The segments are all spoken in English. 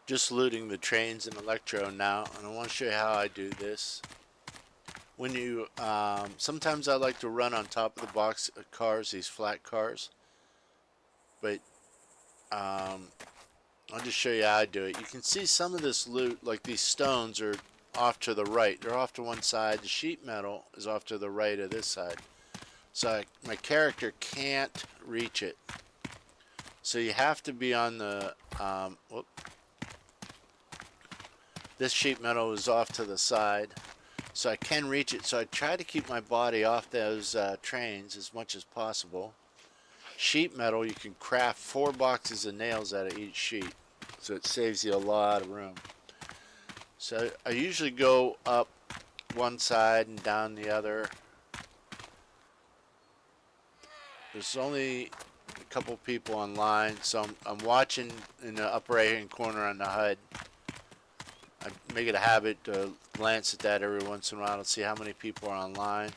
Just looting the trains and electro now, and I want to show you how I do this. When you, sometimes I like to run on top of the box cars, these flat cars, but I'll just show you how I do it. You can see some of this loot, like these stones, are off to the right. They're off to one side. The sheet metal is off to the right of this side. So my character can't reach it. So you have to be on the, this sheet metal is off to the side. So I can reach it. So I try to keep my body off those trains as much as possible. Sheet metal, you can craft 4 boxes of nails out of each sheet. So it saves you a lot of room. So I usually go up one side and down the other. There's only a couple people online, so I'm watching in the upper right hand corner on the HUD. I make it a habit to glance at that every once in a while to see how many people are online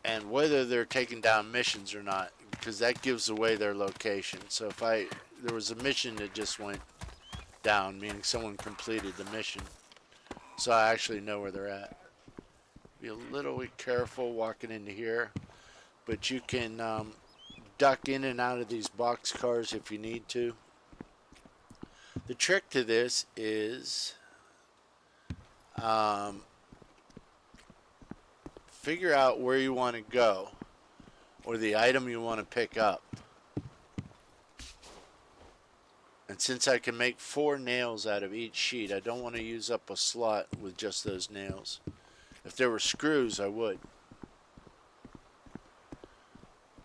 and whether they're taking down missions or not, because that gives away their location. So if there was a mission that just went down, meaning someone completed the mission, so I actually know where they're at. Be a little bit careful walking into here, but you can duck in and out of these box cars if you need to. The trick to this is figure out where you want to go or the item you want to pick up. And since I can make 4 nails out of each sheet, I don't want to use up a slot with just those nails. If there were screws, I would.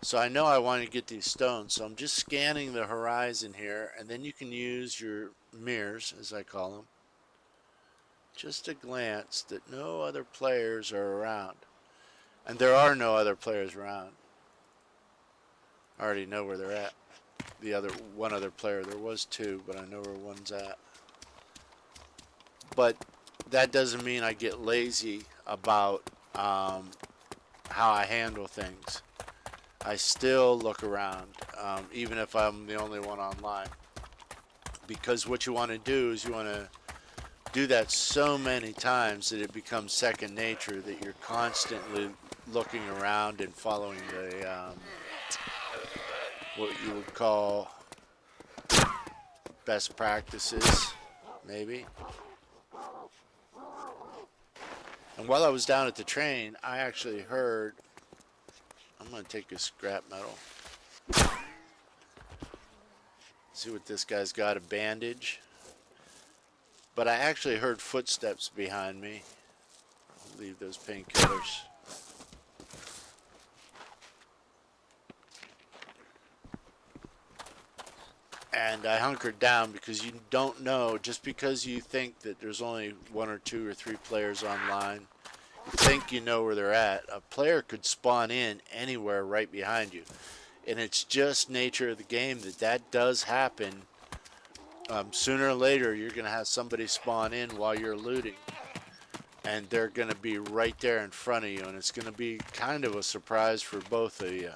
So I know I want to get these stones, so I'm just scanning the horizon here, and then you can use your mirrors, as I call them, just to glance that no other players are around. And there are no other players around. I already know where they're at. One other player, there was 2, but I know where one's at. But that doesn't mean I get lazy about how I handle things. I still look around, even if I'm the only one online. Because what you want to do is you want to do that so many times that it becomes second nature, that you're constantly looking around and following the what you would call best practices, maybe. And while I was down at the train, I actually heard, I'm going to take a scrap metal. See what this guy's got, a bandage. But I actually heard footsteps behind me. I'll leave those painkillers. And I hunkered down because you don't know, just because you think that there's only 1 or 2 or 3 players online, you think you know where they're at. A player could spawn in anywhere right behind you. And it's just nature of the game that does happen. Sooner or later, you're going to have somebody spawn in while you're looting. And they're going to be right there in front of you. And it's going to be kind of a surprise for both of you.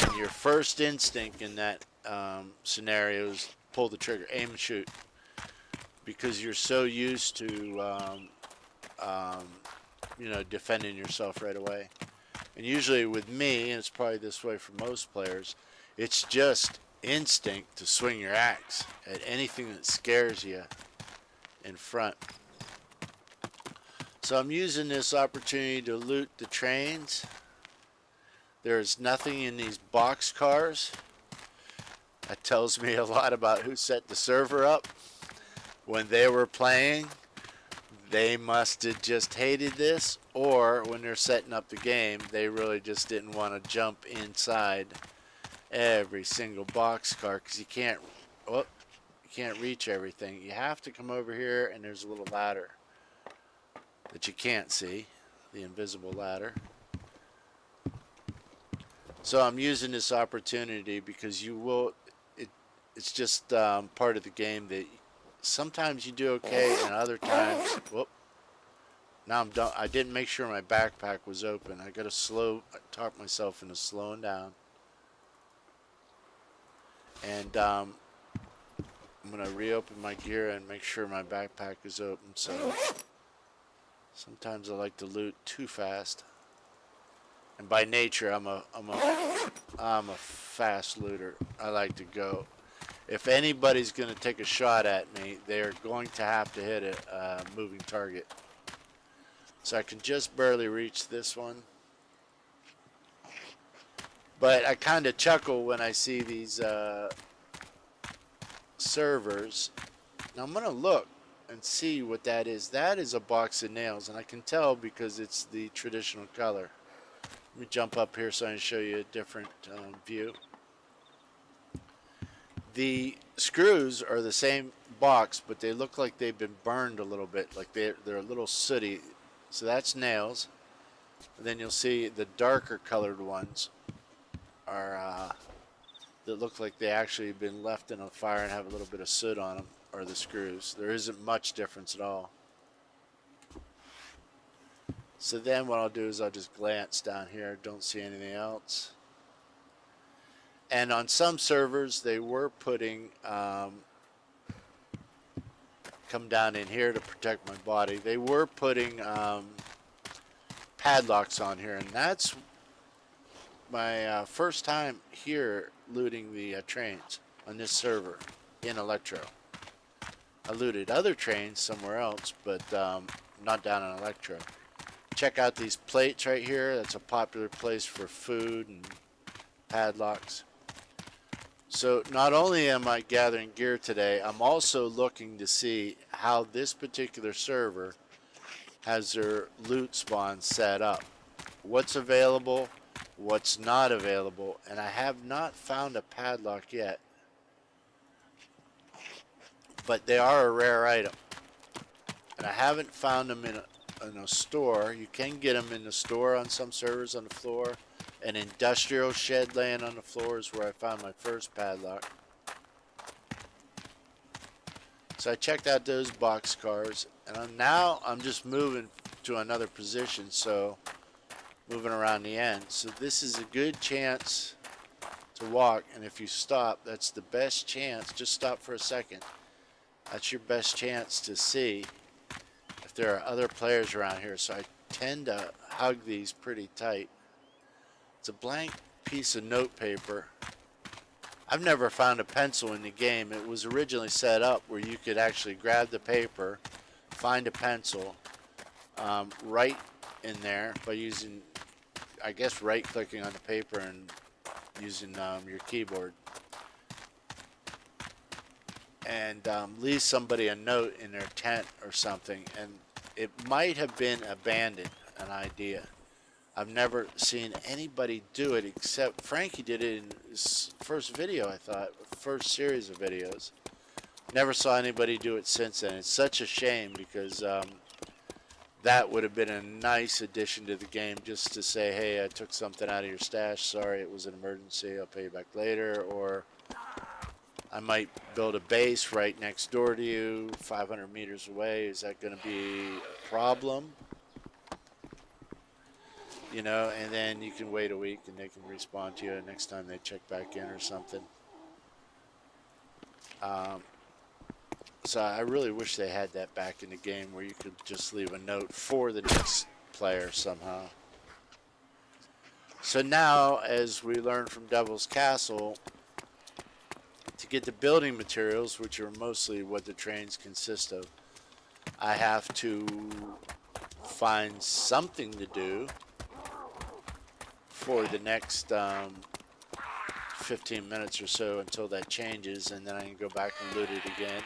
And your first instinct in that scenario is pull the trigger, aim and shoot. Because you're so used to, you know, defending yourself right away. And usually with me, and it's probably this way for most players, it's just instinct to swing your axe at anything that scares you in front. So I'm using this opportunity to loot the trains. There's nothing in these box cars. That tells me a lot about who set the server up. When they were playing, they must have just hated this, or when they're setting up the game, they really just didn't want to jump inside every single box car, because you can't reach everything. You have to come over here, and there's a little ladder that you can't see, the invisible ladder. So I'm using this opportunity because it's just part of the game that sometimes you do okay, and other times, whoop. Now I'm done. I didn't make sure my backpack was open. I got to talk myself into slowing down. And I'm going to reopen my gear and make sure my backpack is open. So sometimes I like to loot too fast. And by nature, I'm a fast looter. I like to go. If anybody's going to take a shot at me, they're going to have to hit a moving target. So I can just barely reach this one. But I kind of chuckle when I see these servers. Now I'm going to look and see what that is. That is a box of nails, and I can tell because it's the traditional color. Let me jump up here so I can show you a different view. The screws are the same box, but they look like they've been burned a little bit, like they're a little sooty. So that's nails. And then you'll see the darker colored ones are that look like they actually have been left in a fire and have a little bit of soot on them, are the screws. There isn't much difference at all. So then what I'll do is I'll just glance down here, don't see anything else. And on some servers they were putting, come down in here to protect my body, they were putting padlocks on here, and that's my first time here looting the trains on this server in Electro. I looted other trains somewhere else, but not down in Electro. Check out these plates right here. That's a popular place for food and padlocks. So not only am I gathering gear today, I'm also looking to see how this particular server has their loot spawn set up. What's available, what's not available, and I have not found a padlock yet. But they are a rare item. And I haven't found them in a store. You can get them in the store on some servers on the floor. An industrial shed laying on the floor is where I found my first padlock. So I checked out those box cars, and now I'm just moving to another position, so moving around the end. So this is a good chance to walk, and if you stop, that's the best chance. Just stop for a second. That's your best chance to see if there are other players around here. So I tend to hug these pretty tight. It's a blank piece of note paper. I've never found a pencil in the game. It was originally set up where you could actually grab the paper, find a pencil, write in there by using, I guess, right-clicking on the paper and using your keyboard. And leave somebody a note in their tent or something, and it might have been abandoned, an idea. I've never seen anybody do it except Frankie did it in his first video, I thought, first series of videos. Never saw anybody do it since then. It's such a shame because that would have been a nice addition to the game, just to say, hey, I took something out of your stash, sorry, it was an emergency, I'll pay you back later. Or I might build a base right next door to you, 500 meters away. Is that going to be a problem? You know, and then you can wait a week and they can respond to you next time they check back in or something. So I really wish they had that back in the game where you could just leave a note for the next player somehow. So now, as we learn from Devil's Castle, to get the building materials, which are mostly what the trains consist of, I have to find something to do for the next 15 minutes or so until that changes, and then I can go back and loot it again.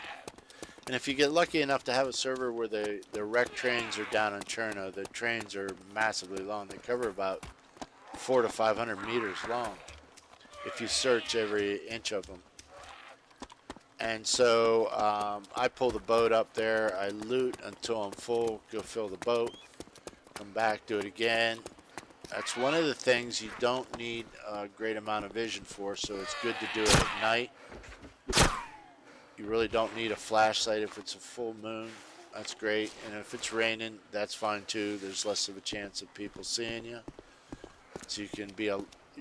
And if you get lucky enough to have a server where the wreck trains are down in Cherno, the trains are massively long. They cover about 400 to 500 meters long if you search every inch of them. And so I pull the boat up there, I loot until I'm full, go fill the boat, come back, do it again. That's one of the things you don't need a great amount of vision for, so it's good to do it at night. You really don't need a flashlight if it's a full moon. That's great. And if it's raining, that's fine too. There's less of a chance of people seeing you. So you can be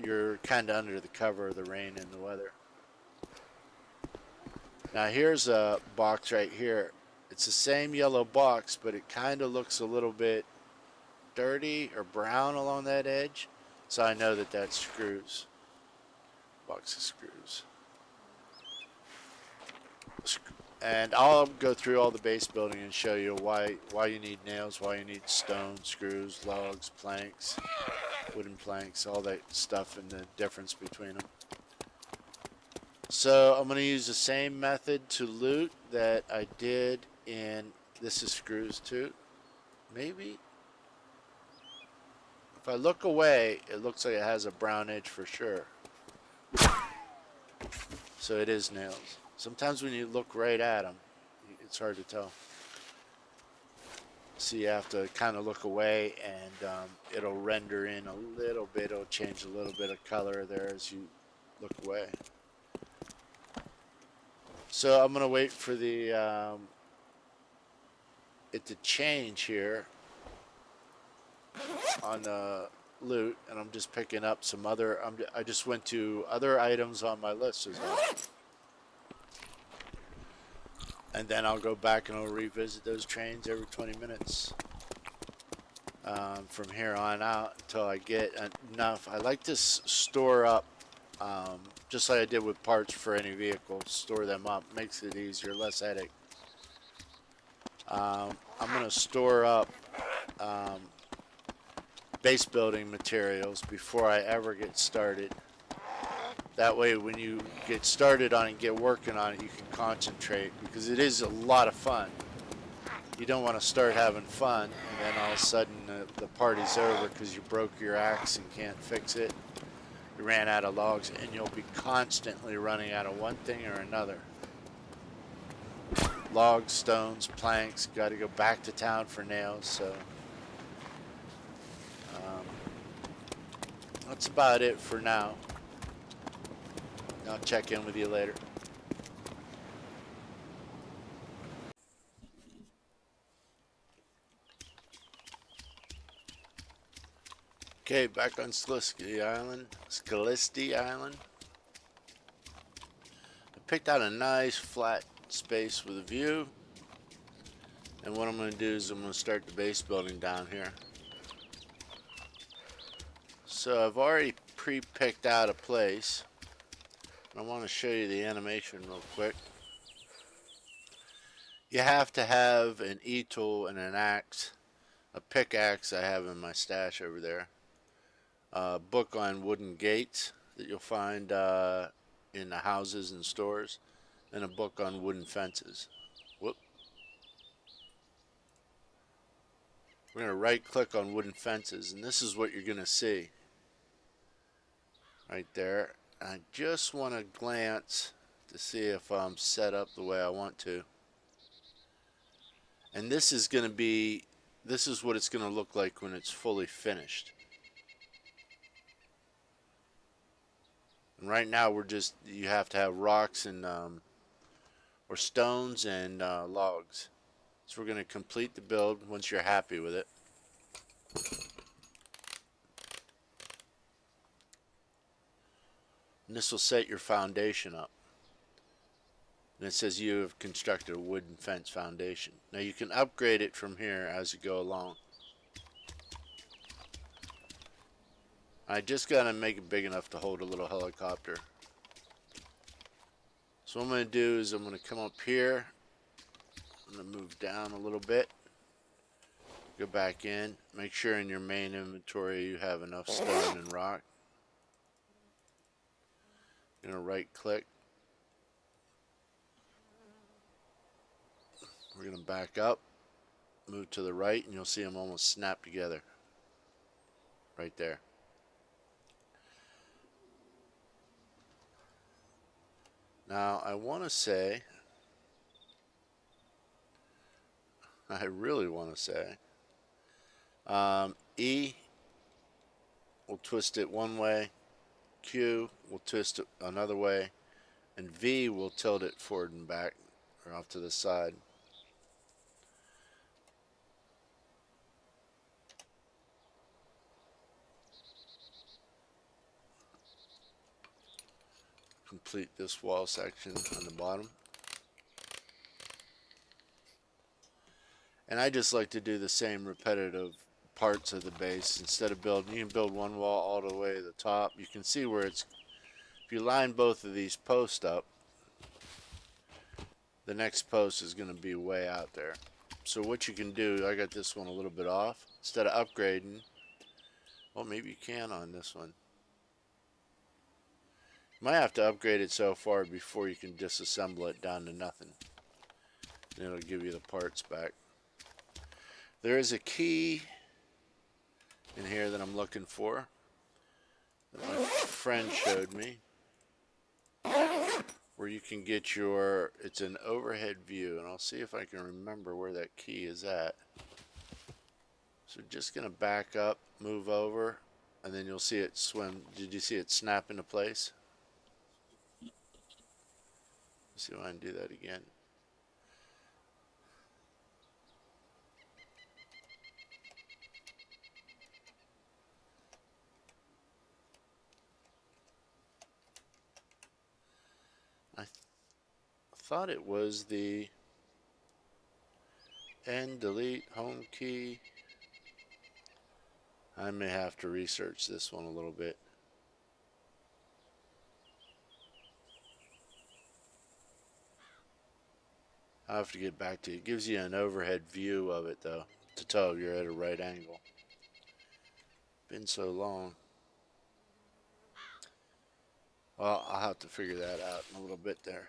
you're kind of under the cover of the rain and the weather. Now here's a box right here. It's the same yellow box, but it kind of looks a little bit dirty or brown along that edge. So I know that that's screws. Box of screws. And I'll go through all the base building and show you why you need nails, why you need stone, screws, logs, planks, wooden planks, all that stuff, and the difference between them. So I'm going to use the same method to loot that I did in, this is screws too, maybe. If I look away, it looks like it has a brown edge for sure. So it is nails. Sometimes when you look right at them, it's hard to tell. So you have to kind of look away, and it'll render in a little bit. It'll change a little bit of color there as you look away. So I'm going to wait for the it to change here on the loot, and I'm just picking up some other. I just went to other items on my list as well. And then I'll go back and I'll revisit those trains every 20 minutes from here on out until I get enough. I like to store up, just like I did with parts for any vehicle. Store them up, makes it easier, less headache. I'm going to store up base building materials before I ever get started. That way when you get started on it and get working on it, you can concentrate, because it is a lot of fun. You don't want to start having fun and then all of a sudden the party's over because you broke your axe and can't fix it. You ran out of logs, and you'll be constantly running out of one thing or another. Logs, stones, planks, got to go back to town for nails, so that's about it for now. I'll check in with you later. Okay, back on Skalisty Island. Skalisty Island. I picked out a nice flat space with a view. And what I'm going to do is I'm going to start the base building down here. So I've already pre-picked out a place. I want to show you the animation real quick. You have to have an E-tool and an axe. A pickaxe I have in my stash over there. A book on wooden gates that you'll find in the houses and stores. And a book on wooden fences. Whoop. We're going to right click on wooden fences, and this is what you're going to see. Right there. I just want to glance to see if I'm set up the way I want to. And this is going to be, this is what it's going to look like when it's fully finished. And right now we're just, you have to have rocks and or stones and logs. So we're going to complete the build once you're happy with it. And this will set your foundation up. And it says you have constructed a wooden fence foundation. Now you can upgrade it from here as you go along. I just got to make it big enough to hold a little helicopter. So what I'm going to do is I'm going to come up here. I'm going to move down a little bit. Go back in. Make sure in your main inventory you have enough stone and rock. I'm going to right click. We're going to back up, move to the right, and you'll see them almost snap together. Right there. Now I want to say, I really want to say, E will twist it one way, Q will twist it another way, and V will tilt it forward and back, or off to the side. Complete this wall section on the bottom. And I just like to do the same repetitive parts of the base. Instead of building, you can build one wall all the way to the top. You can see where it's, if you line both of these posts up, the next post is going to be way out there. So what you can do, I got this one a little bit off. Instead of upgrading, well, maybe you can on this one. You might have to upgrade it so far before you can disassemble it down to nothing. And it'll give you the parts back. There is a key in here that I'm looking for that my friend showed me, where you can get your, it's an overhead view, and I'll see if I can remember where that key is at. So just gonna back up, move over, and then you'll see it swim. Did you see it snap into place? Let's see if I can do that again. I thought it was the end delete home key. I may have to research this one a little bit. I'll have to get back to you. It gives you an overhead view of it though, to tell if you're at a right angle. Been so long. Well, I'll have to figure that out in a little bit there.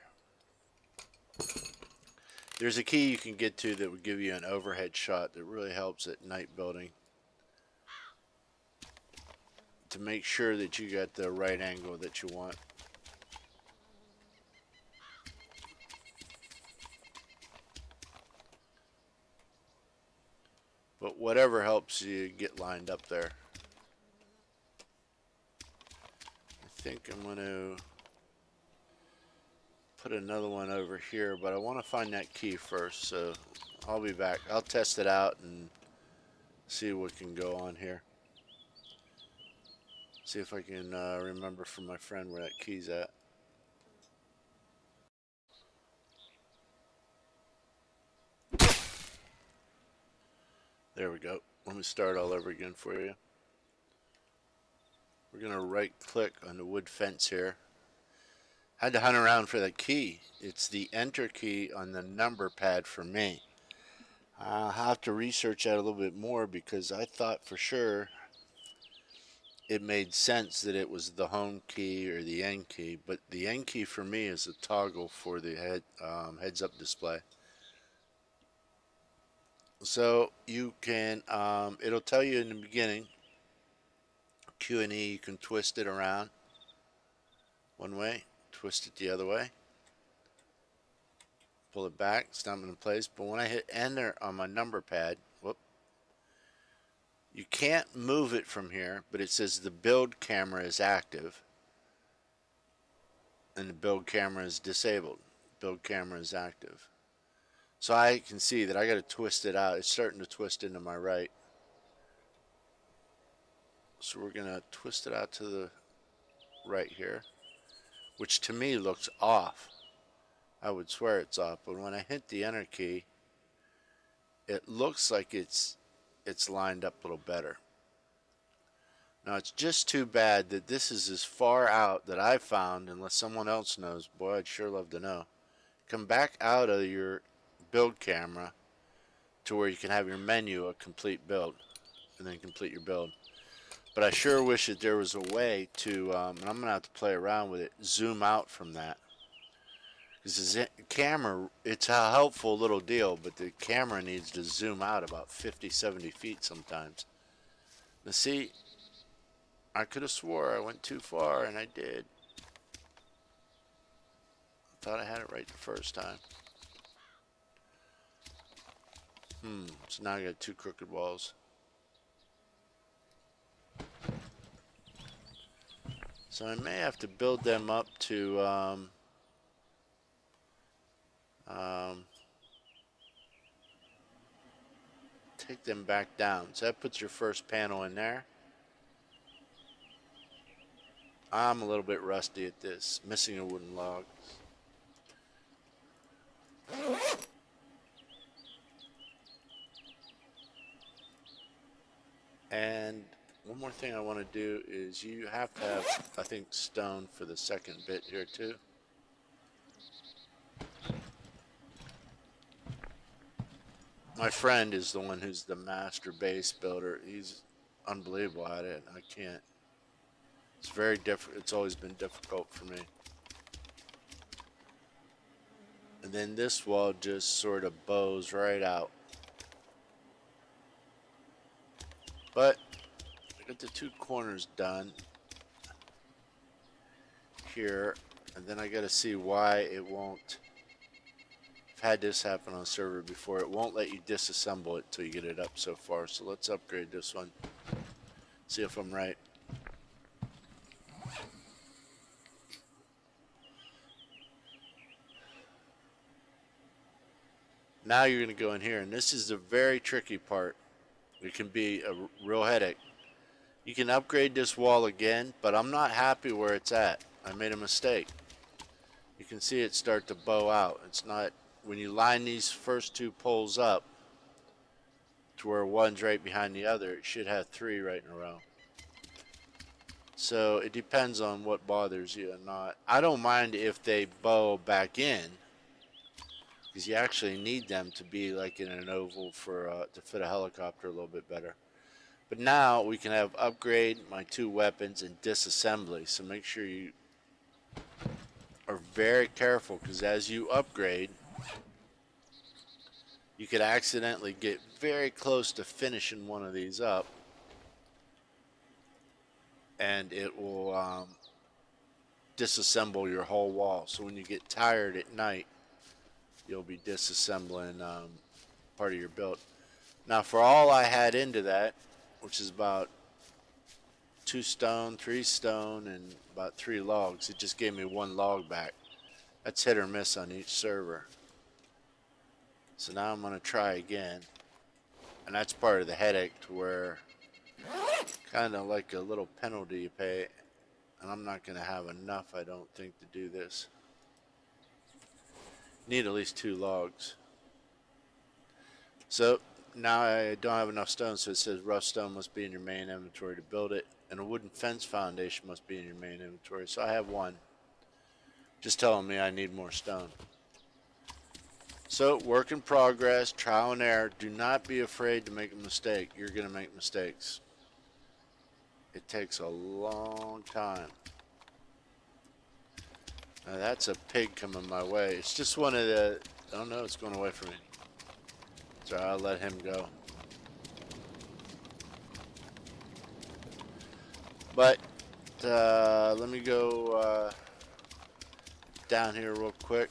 There's a key you can get to that would give you an overhead shot that really helps at night building, to make sure that you got the right angle that you want. But whatever helps you get lined up there. I think I'm going to put another one over here, but I want to find that key first, so I'll be back. I'll test it out and see what can go on here. See if I can remember from my friend where that key's at. There we go. Let me start all over again for you. We're going to right click on the wood fence here. Had to hunt around for that key. It's the enter key on the number pad for me. I'll have to research that a little bit more, because I thought for sure it made sense that it was the home key or the end key, but the end key for me is a toggle for the heads up display. So you can, it'll tell you in the beginning, Q and E, you can twist it around one way, twist it the other way, pull it back, stomp it in place. But when I hit enter on my number pad, whoop, you can't move it from here, but it says the build camera is active and the build camera is disabled. Build camera is active. So I can see that I got to twist it out. It's starting to twist into my right. So we're going to twist it out to the right here, which to me looks off. I would swear it's off, but when I hit the enter key, it looks like it's lined up a little better. Now it's just too bad that this is as far out that I found, unless someone else knows. Boy, I'd sure love to know. Come back out of your build camera to where you can have your menu a complete build, and then complete your build. But I sure wish that there was a way to, and I'm going to have to play around with it, zoom out from that. Because the camera, it's a helpful little deal, but the camera needs to zoom out about 50, 70 feet sometimes. Now see, I could have swore I went too far, and I did. I thought I had it right the first time. So now I got two crooked walls. So I may have to build them up to take them back down. So that puts your first panel in there. I'm a little bit rusty at this, missing a wooden log. And one more thing I want to do is you have to have, I think, stone for the second bit here too. My friend is the one who's the master base builder. He's unbelievable at it. I can't. It's very different. It's always been difficult for me. And then this wall just sort of bows right out. But I got the two corners done here, and then I got to see why it won't. I've had this happen on a server before. It won't let you disassemble it until you get it up so far. So let's upgrade this one. See if I'm right. Now you're going to go in here, and this is the very tricky part. It can be a real headache. You can upgrade this wall again, but I'm not happy where it's at. I made a mistake. You can see it start to bow out. It's not, when you line these first two poles up to where one's right behind the other, it should have three right in a row. So it depends on what bothers you and not. I don't mind if they bow back in, because you actually need them to be like in an oval for to fit a helicopter a little bit better. But now we can have upgrade my two weapons and disassembly. So make sure you are very careful, because as you upgrade, you could accidentally get very close to finishing one of these up, and it will disassemble your whole wall. So when you get tired at night, you'll be disassembling part of your build. Now for all I had into that, which is about 2 stone, 3 stone, and about 3 logs, it just gave me 1 log back. That's hit or miss on each server. So now I'm going to try again. And that's part of the headache, to where kind of like a little penalty you pay. And I'm not going to have enough, I don't think, to do this. Need at least 2 logs. So now I don't have enough stone, so it says rough stone must be in your main inventory to build it, and a wooden fence foundation must be in your main inventory. So I have 1. Just telling me I need more stone. So work in progress, trial and error. Do not be afraid to make a mistake. You're going to make mistakes. It takes a long time. Now that's a pig coming my way. It's just one of the, oh no, it's going away from me. So I'll let him go. But let me go down here real quick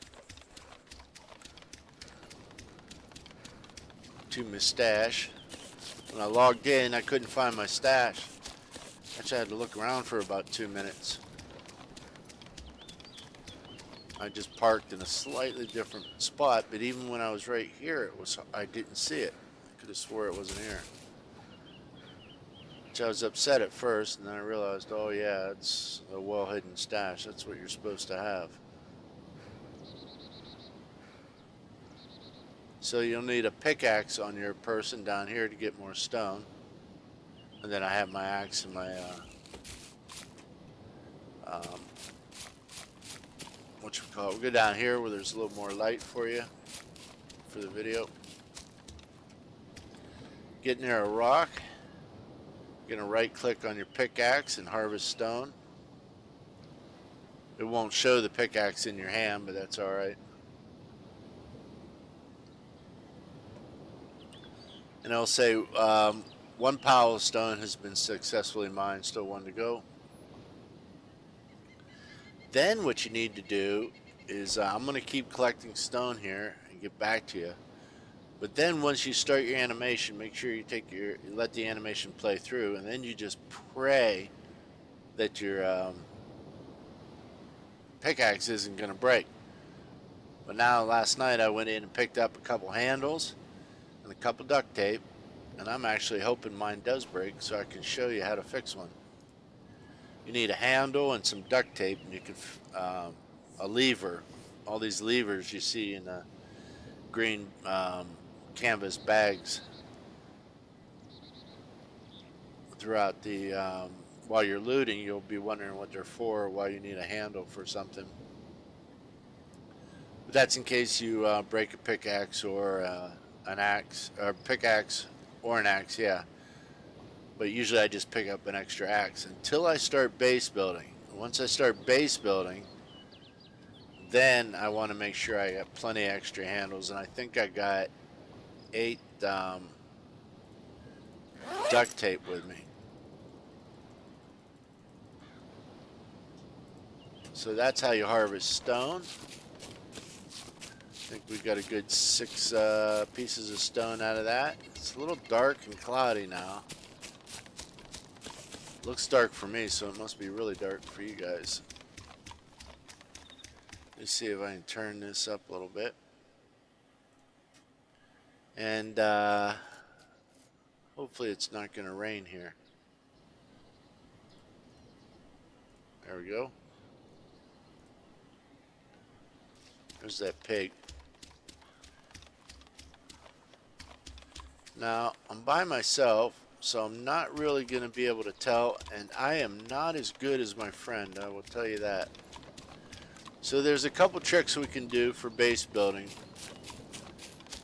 to my stash. When I logged in, I couldn't find my stash. Actually, I had to look around for about 2 minutes. I just parked in a slightly different spot, but even when I was right here, I didn't see it. I could have swore it wasn't here. Which I was upset at first, and then I realized, oh yeah, it's a well-hidden stash. That's what you're supposed to have. So you'll need a pickaxe on your person down here to get more stone. And then I have my axe and my we'll go down here where there's a little more light for you for the video. Get near a rock. You're gonna right click on your pickaxe and harvest stone. It won't show the pickaxe in your hand, but that's alright. And it'll say 1 pile of stone has been successfully mined, still 1 to go. Then what you need to do is, I'm going to keep collecting stone here and get back to you. But then once you start your animation, make sure you let the animation play through, and then you just pray that your pickaxe isn't going to break. But now last night I went in and picked up a couple handles and a couple duct tape, and I'm actually hoping mine does break so I can show you how to fix one. You need a handle and some duct tape, and you can a lever. All these levers you see in the green canvas bags. throughout the while you're looting, you'll be wondering what they're for, or why you need a handle for something. But that's in case you break a pickaxe or an axe, or pickaxe or an axe, yeah. But usually I just pick up an extra axe until I start base building. Once I start base building, then I want to make sure I got plenty of extra handles, and I think I got 8 duct tape with me. So that's how you harvest stone. I think we got a good 6 pieces of stone out of that. It's a little dark and cloudy now. Looks dark for me, so it must be really dark for you guys. Let's see if I can turn this up a little bit. And hopefully it's not going to rain here. There we go. There's that pig. Now, I'm by myself, so I'm not really going to be able to tell, and I am not as good as my friend, I will tell you that. So there's a couple tricks we can do for base building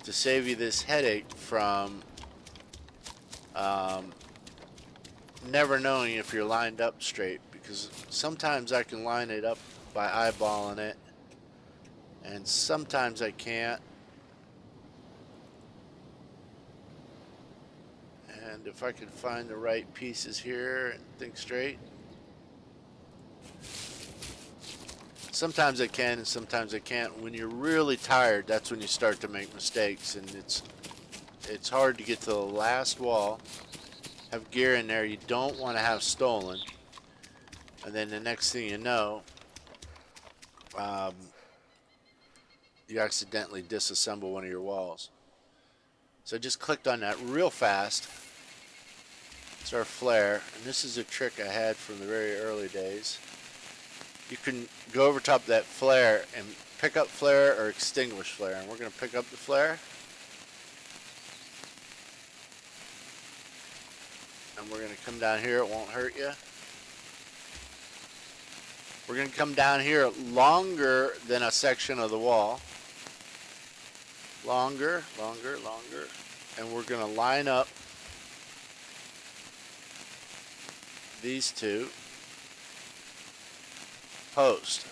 to save you this headache from never knowing if you're lined up straight, because sometimes I can line it up by eyeballing it, and sometimes I can't. And if I can find the right pieces here and think straight. Sometimes I can and sometimes I can't. When you're really tired, that's when you start to make mistakes, and it's hard to get to the last wall, have gear in there you don't want to have stolen, and then the next thing you know, you accidentally disassemble one of your walls. So I just clicked on that real fast. It's our flare, and this is a trick I had from the very early days. You can go over top of that flare and pick up flare or extinguish flare, and we're going to pick up the flare. And we're going to come down here, it won't hurt you. We're going to come down here longer than a section of the wall. Longer, longer, longer. And we're going to line up these two posts.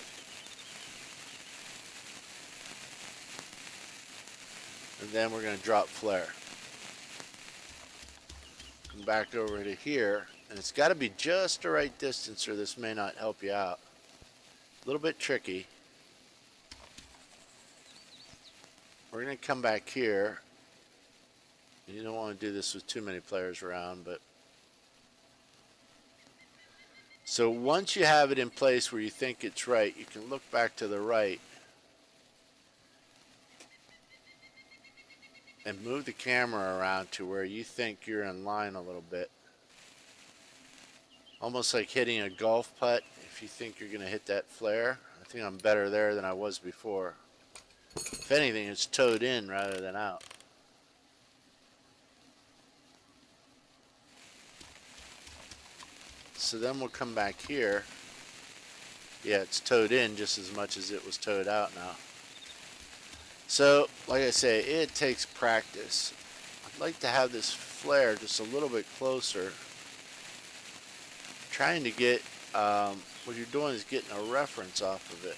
And then we're going to drop flare. Come back over to here, and it's got to be just the right distance or this may not help you out. A little bit tricky. We're going to come back here. You don't want to do this with too many players around, but so once you have it in place where you think it's right, you can look back to the right and move the camera around to where you think you're in line a little bit. Almost like hitting a golf putt if you think you're going to hit that flare. I think I'm better there than I was before. If anything, it's towed in rather than out. So then we'll come back here. Yeah, it's towed in just as much as it was towed out now. So, like I say, it takes practice. I'd like to have this flare just a little bit closer. Trying to get, what you're doing is getting a reference off of it.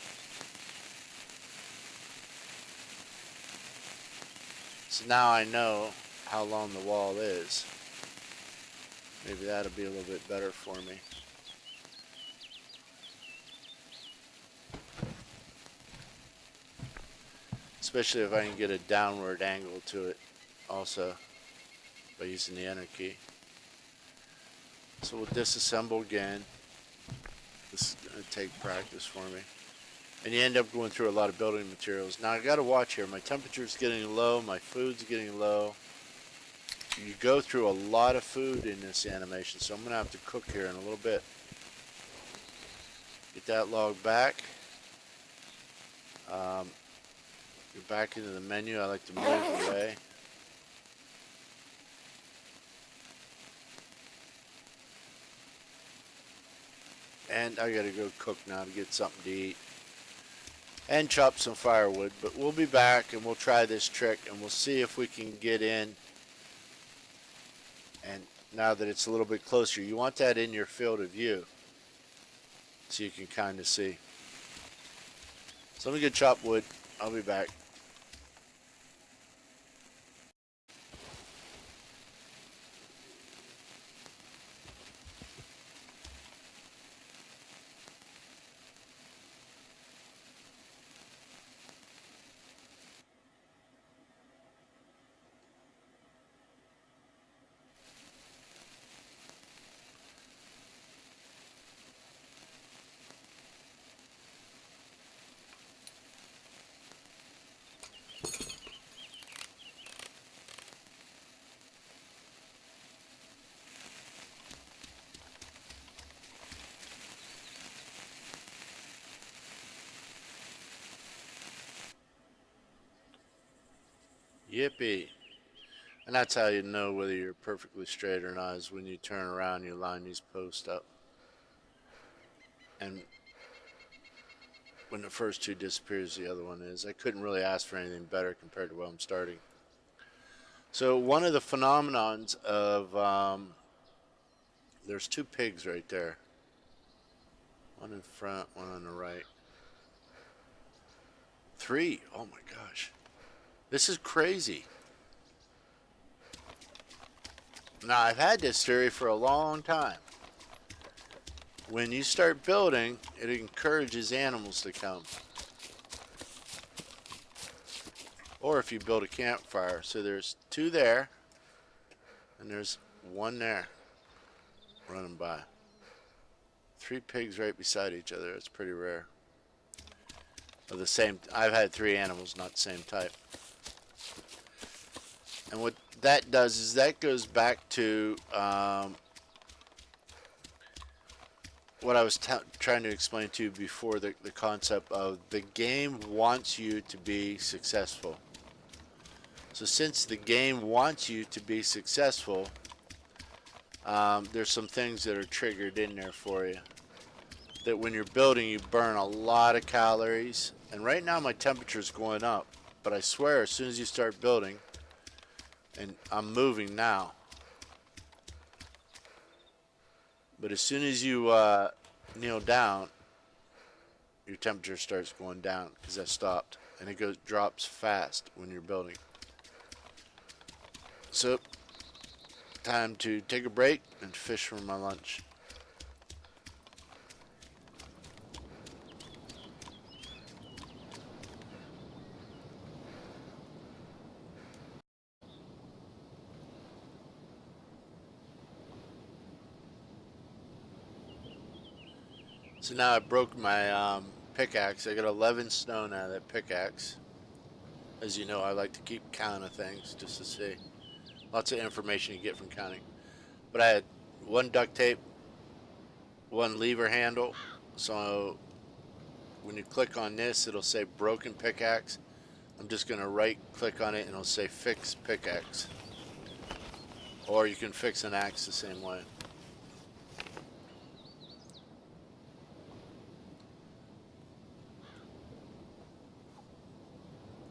So now I know how long the wall is. Maybe that'll be a little bit better for me. Especially if I can get a downward angle to it also by using the enter key. So we'll disassemble again. This is going to take practice for me. And you end up going through a lot of building materials. Now I got to watch here. My temperature's getting low. My food's getting low. You go through a lot of food in this animation, so I'm going to have to cook here in a little bit. Get that log back. Go back into the menu. I like to move away. And I gotta go cook now to get something to eat. And chop some firewood. But we'll be back and we'll try this trick and we'll see if we can get in. And now that it's a little bit closer, you want that in your field of view so you can kind of see. So let me go chop wood. I'll be back. Yippee. And that's how you know whether you're perfectly straight or not, is when you turn around, you line these posts up. And when the first two disappears, the other one is. I couldn't really ask for anything better compared to what I'm starting. So one of the phenomenons of, there's two pigs right there. One in front, one on the right. Three. Oh my gosh. This is crazy. Now, I've had this theory for a long time. When you start building, it encourages animals to come. Or if you build a campfire. So there's two there, and there's one there running by. Three pigs right beside each other. It's pretty rare. Of the same, I've had three animals, not the same type. And what that does is that goes back to what I was trying to explain to you before, the concept of the game wants you to be successful. So since the game wants you to be successful, there's some things that are triggered in there for you. That when you're building, you burn a lot of calories. And right now my temperature is going up. But I swear, as soon as you start building, and I'm moving now, but as soon as you kneel down, your temperature starts going down because that stopped, and it drops fast when you're building. So, time to take a break and fish for my lunch. So now I broke my pickaxe. I got 11 stone out of that pickaxe. As you know, I like to keep count of things just to see. Lots of information you get from counting. But I had one duct tape, one lever handle. So when you click on this, it'll say broken pickaxe. I'm just going to right click on it and it'll say fix pickaxe. Or you can fix an axe the same way.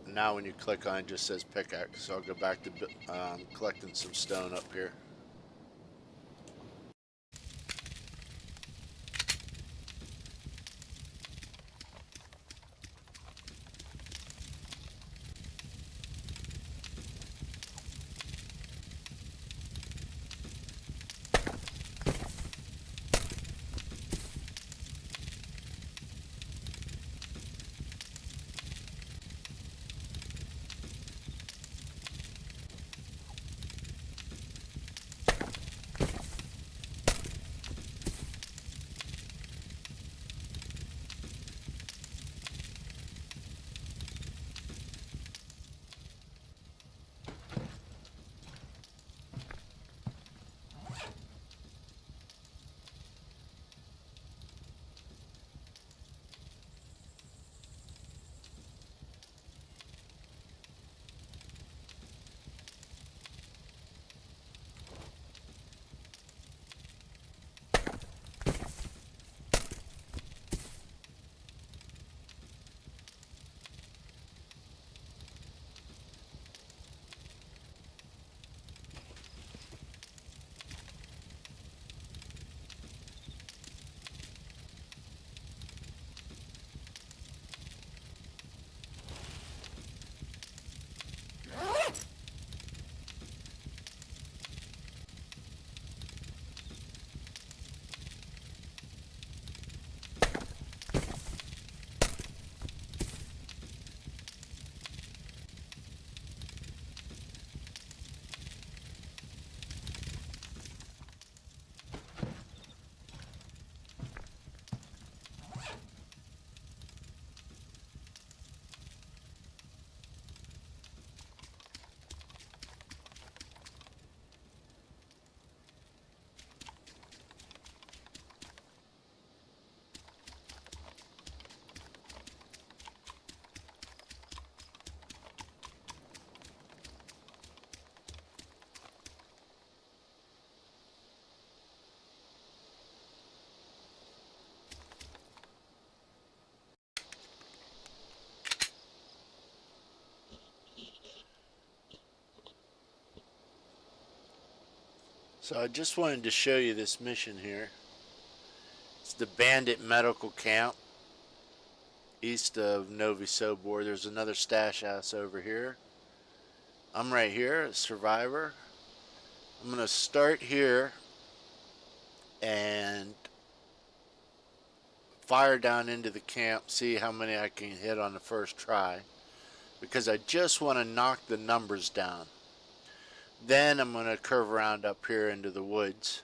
Now when you click on it, it just says pickaxe. So I'll go back to collecting some stone up here. So I just wanted to show you this mission here. It's the Bandit Medical Camp east of Novi Sobor. There's another stash house over here. I'm right here, a survivor. I'm going to start here and fire down into the camp, see how many I can hit on the first try, because I just want to knock the numbers down. Then I'm going to curve around up here into the woods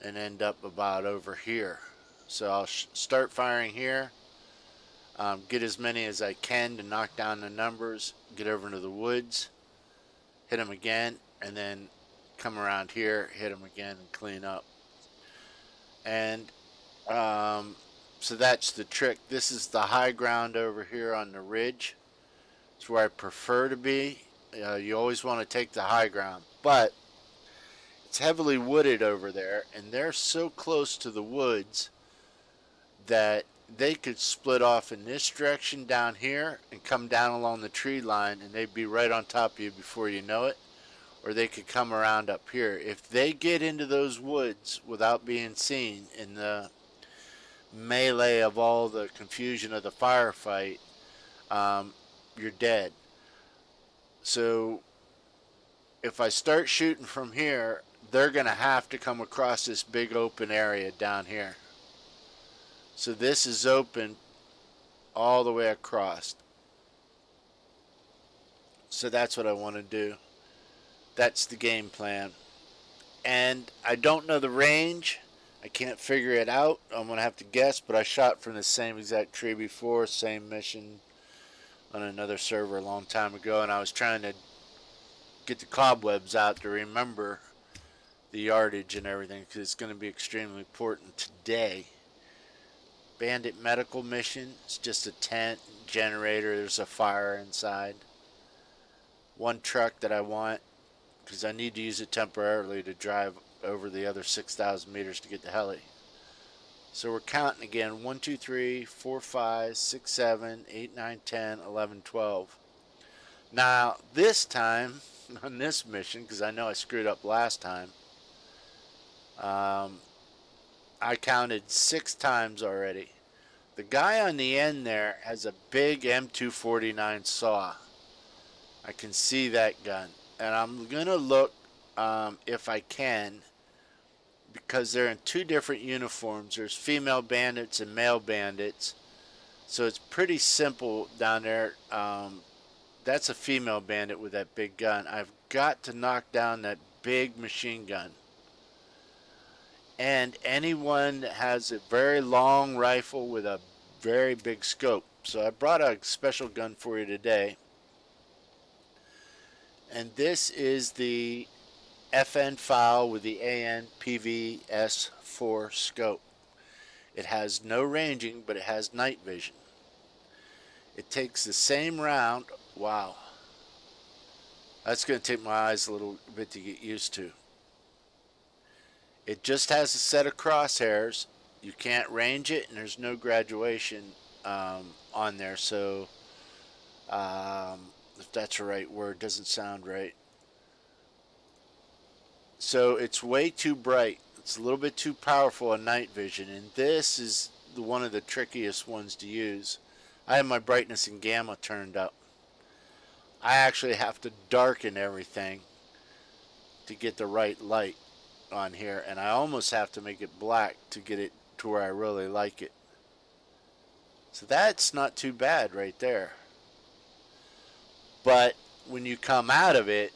and end up about over here. So I'll start firing here, get as many as I can to knock down the numbers, get over into the woods, hit them again, and then come around here, hit them again, and clean up. And so that's the trick. This is the high ground over here on the ridge. It's where I prefer to be. You always want to take the high ground, but it's heavily wooded over there, and they're so close to the woods that they could split off in this direction down here and come down along the tree line, and they'd be right on top of you before you know it, or they could come around up here. If they get into those woods without being seen in the melee of all the confusion of the firefight, you're dead. So if I start shooting from here, they're going to have to come across this big open area down here. So this is open all the way across. So that's what I want to do. That's the game plan. And I don't know the range. I can't figure it out. I'm going to have to guess, but I shot from the same exact tree before, same mission on another server a long time ago, and I was trying to get the cobwebs out to remember the yardage and everything, because it's going to be extremely important today. Bandit medical mission. It's just a tent, generator, there's a fire inside. One truck that I want, because I need to use it temporarily to drive over the other 6,000 meters to get the heli. So we're counting again. 1, 2, 3, 4, 5, 6, 7, 8, 9, 10, 11, 12. Now this time on this mission, because I know I screwed up last time, I counted 6 times already. The guy on the end there has a big M249 saw. I can see that gun, and I'm gonna look if I can, because they're in 2 different uniforms. There's female bandits and male bandits, so it's pretty simple down there. That's a female bandit with that big gun. I've got to knock down that big machine gun. And anyone that has a very long rifle with a very big scope. So I brought a special gun for you today. And this is the FN FAL with the AN PVS4 scope. It has no ranging, but it has night vision. It takes the same round. Wow. That's going to take my eyes a little bit to get used to. It just has a set of crosshairs. You can't range it, and there's no graduation on there. So, if that's the right word, doesn't sound right. So it's way too bright. It's a little bit too powerful on night vision, and this is one of the trickiest ones to use. I have my brightness and gamma turned up. I actually have to darken everything to get the right light on here, and I almost have to make it black to get it to where I really like it. So that's not too bad right there. But when you come out of it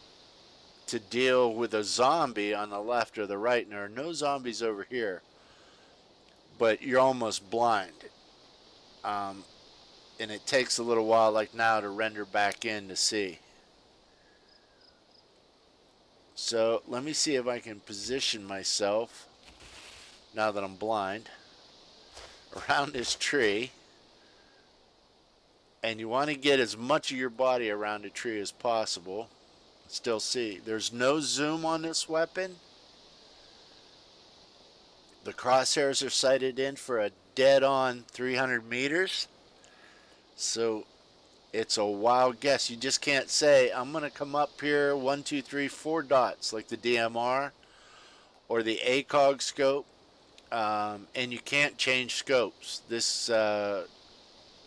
to deal with a zombie on the left or the right, and there are no zombies over here, but you're almost blind, and it takes a little while, like now, to render back in to see. So let me see if I can position myself, now that I'm blind, around this tree. And you want to get as much of your body around a tree as possible. Still see. There's no zoom on this weapon. The crosshairs are sighted in for a dead-on 300 meters. So it's a wild guess. You just can't say, I'm going to come up here 1, 2, 3, 4 dots like the DMR, or the ACOG scope, and you can't change scopes. This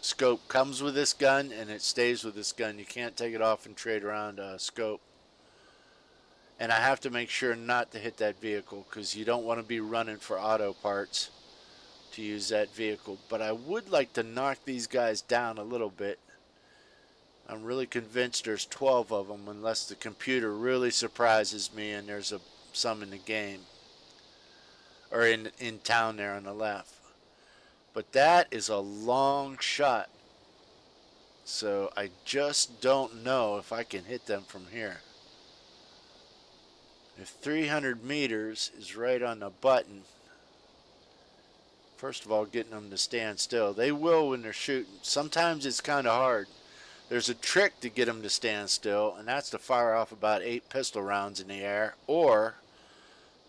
scope comes with this gun and it stays with this gun. You can't take it off and trade around a scope. And I have to make sure not to hit that vehicle because you don't want to be running for auto parts to use that vehicle. But I would like to knock these guys down a little bit. I'm really convinced there's 12 of them unless the computer really surprises me and there's some in the game. Or in town there on the left. But that is a long shot. So I just don't know if I can hit them from here. If 300 meters is right on the button, first of all, getting them to stand still. They will when they're shooting. Sometimes it's kind of hard. There's a trick to get them to stand still, and that's to fire off about 8 pistol rounds in the air, or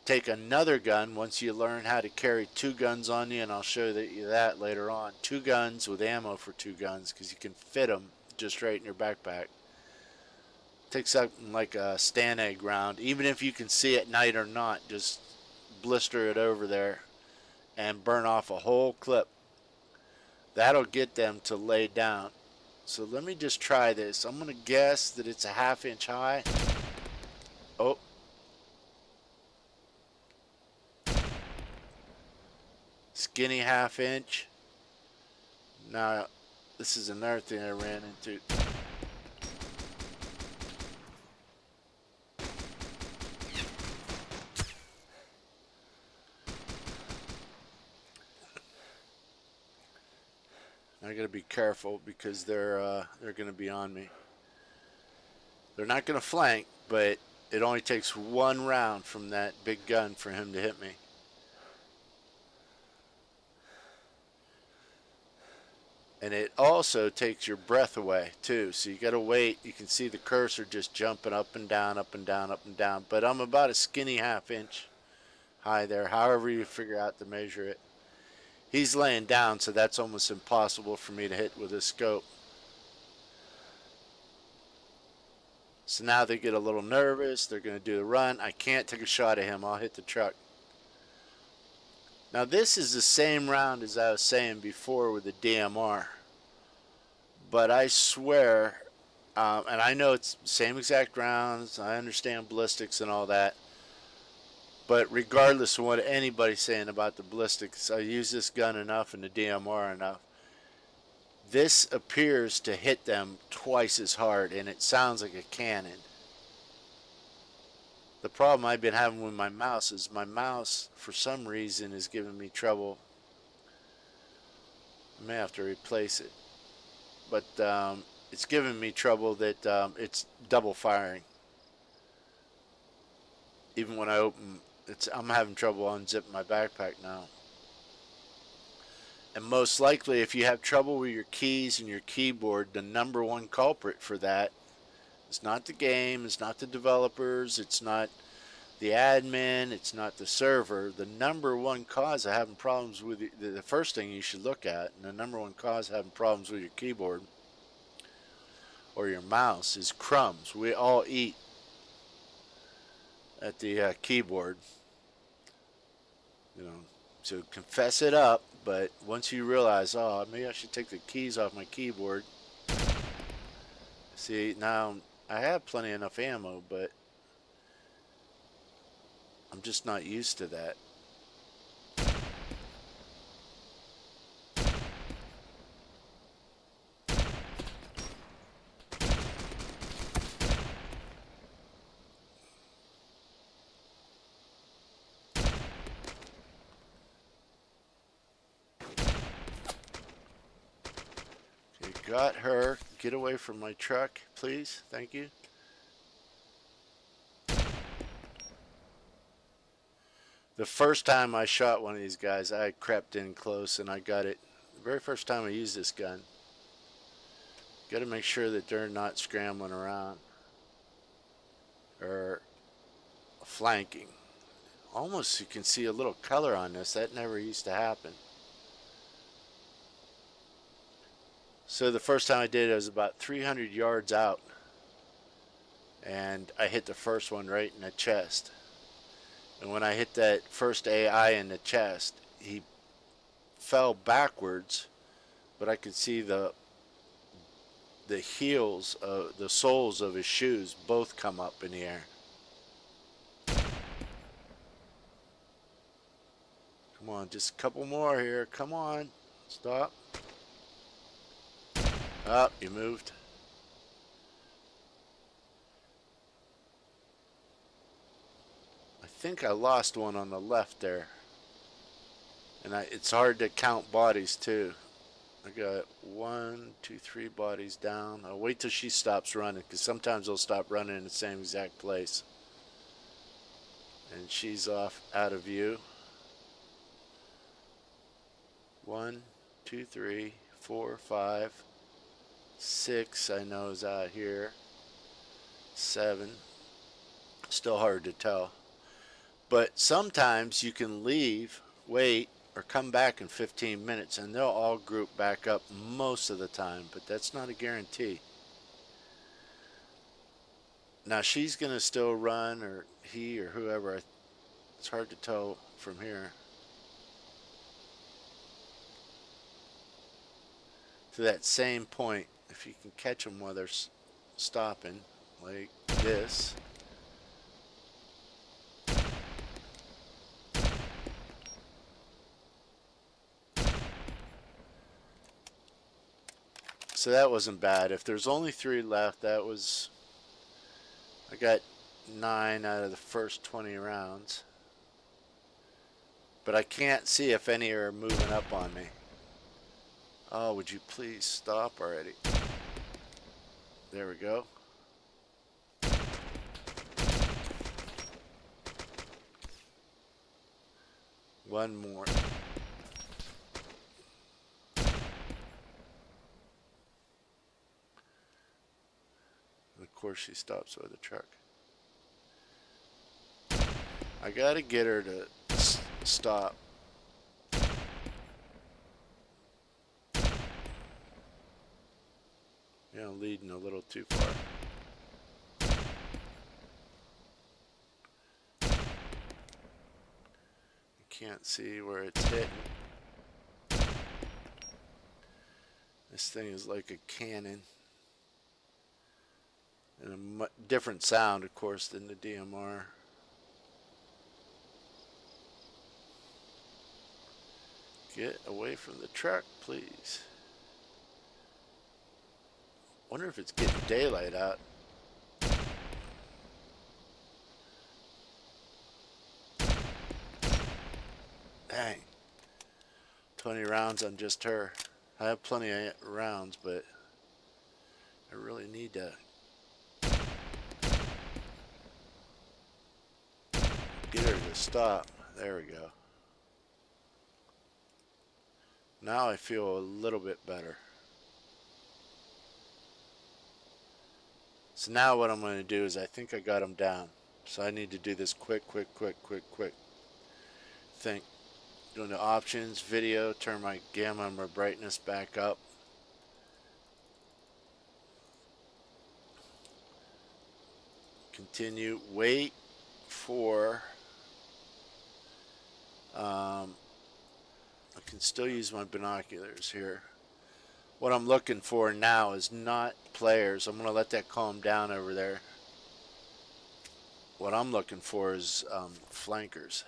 take another gun once you learn how to carry 2 guns on you, and I'll show you that later on. 2 guns with ammo for 2 guns because you can fit them just right in your backpack. Take something like a Stanag round, even if you can see at night or not, just blister it over there and burn off a whole clip. That'll get them to lay down. So let me just try this. I'm going to guess that it's a 1/2 inch high. Oh. Skinny 1/2 inch. Now, this is another thing I ran into. I gotta be careful because they're gonna be on me. They're not gonna flank, but it only takes 1 round from that big gun for him to hit me. And it also takes your breath away too, so you gotta wait. You can see the cursor just jumping up and down, up and down, up and down. But I'm about a skinny 1/2 inch high there, however you figure out to measure it. He's laying down, so that's almost impossible for me to hit with a scope. So now they get a little nervous. They're going to do the run. I can't take a shot at him. I'll hit the truck. Now this is the same round as I was saying before with the DMR. But I swear, and I know it's the same exact rounds. I understand ballistics and all that. But regardless of what anybody's saying about the ballistics, I use this gun enough and the DMR enough. This appears to hit them twice as hard, and it sounds like a cannon. The problem I've been having with my mouse is my mouse, for some reason, is giving me trouble. I may have to replace it. But it's giving me trouble that it's double firing. Even when I open... I'm having trouble unzipping my backpack now. And most likely, if you have trouble with your keys and your keyboard, the #1 culprit for that is not the game, it's not the developers, it's not the admin, it's not the server. The #1 cause of having problems with the first thing you should look at, and the #1 cause of having problems with your keyboard or your mouse is crumbs. We all eat at the keyboard. You know, so confess it up, but once you realize, oh, maybe I should take the keys off my keyboard. See, now I have plenty enough ammo, but I'm just not used to that. Got her. Get away from my truck, please. Thank you. The first time I shot one of these guys, I crept in close and I got it. The very first time I used this gun. Got to make sure that they're not scrambling around or flanking. Almost you can see a little color on this. That never used to happen. So the first time I did it, I was about 300 yards out, and I hit the first one right in the chest. And when I hit that first AI in the chest, he fell backwards, but I could see the heels of the soles of his shoes both come up in the air. Come on, just a couple more here. Come on. Stop. Up, you moved. I think I lost one on the left there. And it's hard to count bodies too. I got 1, 2, 3 bodies down. I'll wait till she stops running, because sometimes they'll stop running in the same exact place. And she's off out of view. 1, 2, 3, 4, 5, 6 I know is out here. 7. Still hard to tell. But sometimes you can leave, wait, or come back in 15 minutes and they'll all group back up most of the time, but that's not a guarantee. Now she's going to still run, or he or whoever. It's hard to tell from here. To that same point, if you can catch them while they're stopping, like this. So that wasn't bad. If there's only 3 left, that was... I got 9 out of the first 20 rounds. But I can't see if any are moving up on me. Oh, would you please stop already? There we go. One more. Of course she stops by the truck. I gotta get her to stop. Yeah, I'm leading a little too far. I can't see where it's hitting. This thing is like a cannon. And a different sound, of course, than the DMR. Get away from the truck, please. Wonder if it's getting daylight out. Dang. 20 rounds on just her. I have plenty of rounds, but I really need to get her to stop. There we go. Now I feel a little bit better. So now what I'm going to do is, I think I got them down. So I need to do this quick thing. Doing the options, video, turn my gamma and my brightness back up. Continue, wait for, I can still use my binoculars here. What I'm looking for now is not players. I'm going to let that calm down over there. What I'm looking for is flankers.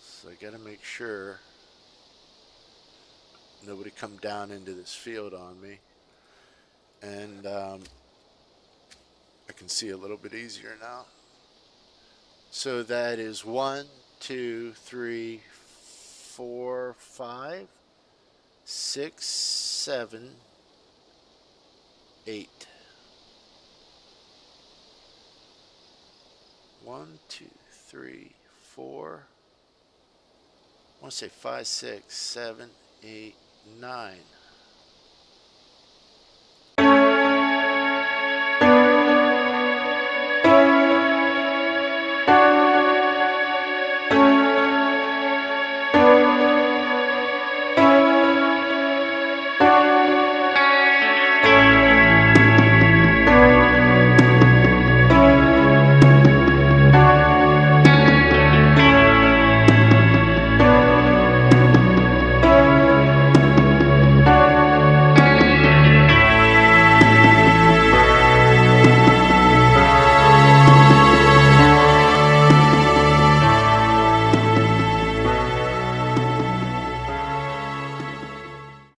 So I got to make sure nobody come down into this field on me. And I can see a little bit easier now. So that is 1, 2, 3, 4, 5, 6, 7, 8. 1, 2, 3, 4. I want to say 5, 6, 7, 8, 9.